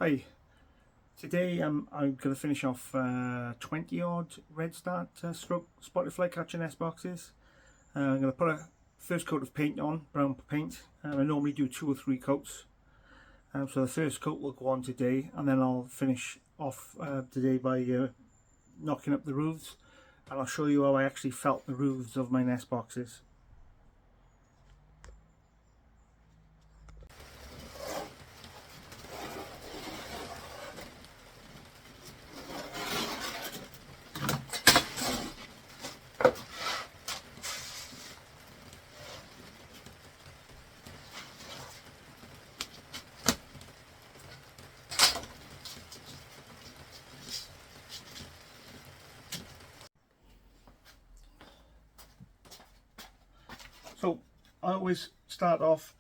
Hi, today I'm going to finish off 20 odd Redstart stroke spotted flycatcher nest boxes. I'm going to put a first coat of paint on, brown paint. I normally do 2 or 3 coats. So the first coat will go on today, and then I'll finish off today by knocking up the roofs, and I'll show you how I actually felt the roofs of my nest boxes. So I always start off,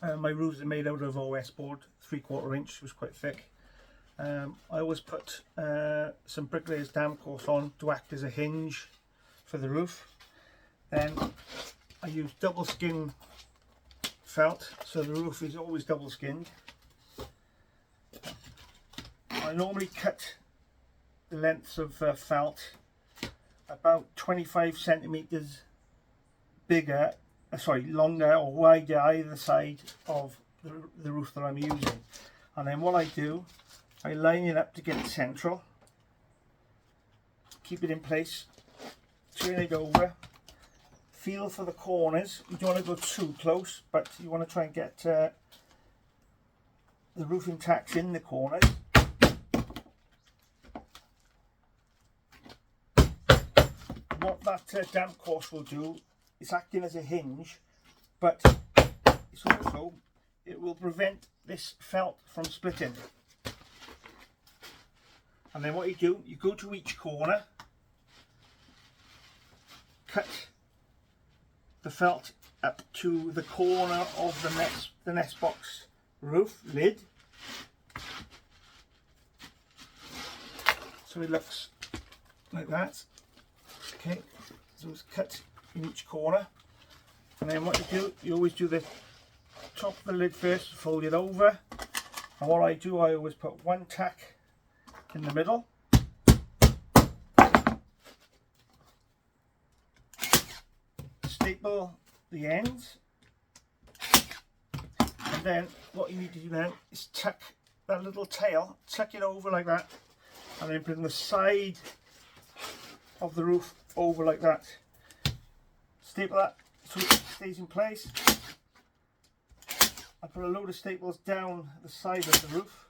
my roofs are made out of OS board, 3/4 inch, it was quite thick. I always put some bricklayer's damp course on to act as a hinge for the roof. Then I use double skin felt, so the roof is always double skinned. I normally cut the lengths of felt about 25 centimeters bigger, longer or wider either side of the roof that I'm using. And then what I do, I line it up to get it central, keep it in place, turn it over, feel for the corners. You don't want to go too close, but you want to try and get the roofing tacks in the corners. What that damp course will do, it's acting as a hinge, but it's also, it will prevent this felt from splitting. And then what you do, you go to each corner, cut the felt up to the corner of the nest box roof lid, so it looks like that. Okay, so it's cut in each corner, and then what you do, you always do the top of the lid first, fold it over, and what I do, I always put one tack in the middle, staple the ends, and then what you need to do then is tuck that little tail, tuck it over like that, and then bring the side of the roof over like that. Staple that so it stays in place. I put a load of staples down the side of the roof,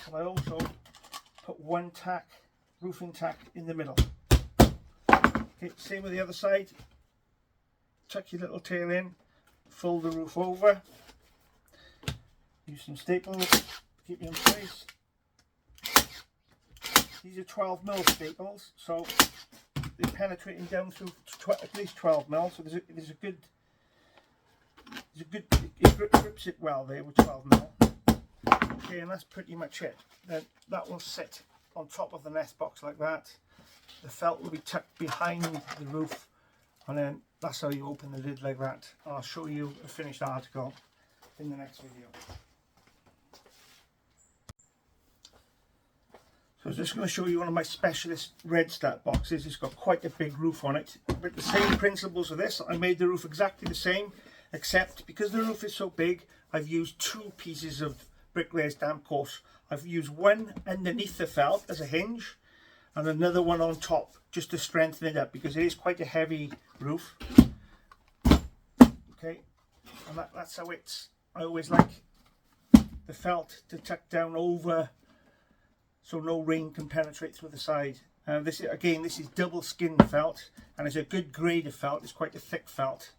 and I also put one tack, roofing tack, in the middle. Okay, same with the other side. Tuck your little tail in, fold the roof over, use some staples to keep it in place. These are 12mm staples, so they're penetrating down through at least 12mm, so there's a good, it grips it well there with 12mm. Okay, and that's pretty much it. Then that will sit on top of the nest box like that. The felt will be tucked behind the roof, and then that's how you open the lid like that. I'll show you a finished article in the next video. So I'm just going to show you one of my specialist Redstart boxes. It's got quite a big roof on it. But the same principles of this, I made the roof exactly the same, except because the roof is so big, I've used 2 pieces of bricklayer's damp course. I've used one underneath the felt as a hinge, and another one on top just to strengthen it up, because it is quite a heavy roof. Okay, and that's how it's, I always like the felt to tuck down over so no rain can penetrate through the side. This is double skin felt, and it's a good grade of felt. It's quite a thick felt,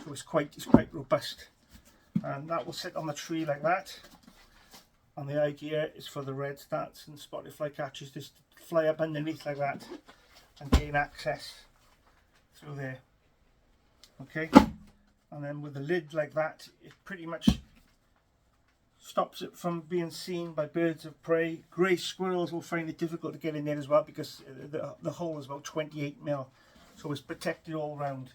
so it's quite robust, and that will sit on the tree like that. And the idea is for the Redstarts and spotted flycatchers just to fly up underneath like that and gain access through there. Okay, and then with the lid like that, it pretty much stops it from being seen by birds of prey. Grey squirrels will find it difficult to get in there as well, because the hole is about 28mm, so it's protected all round.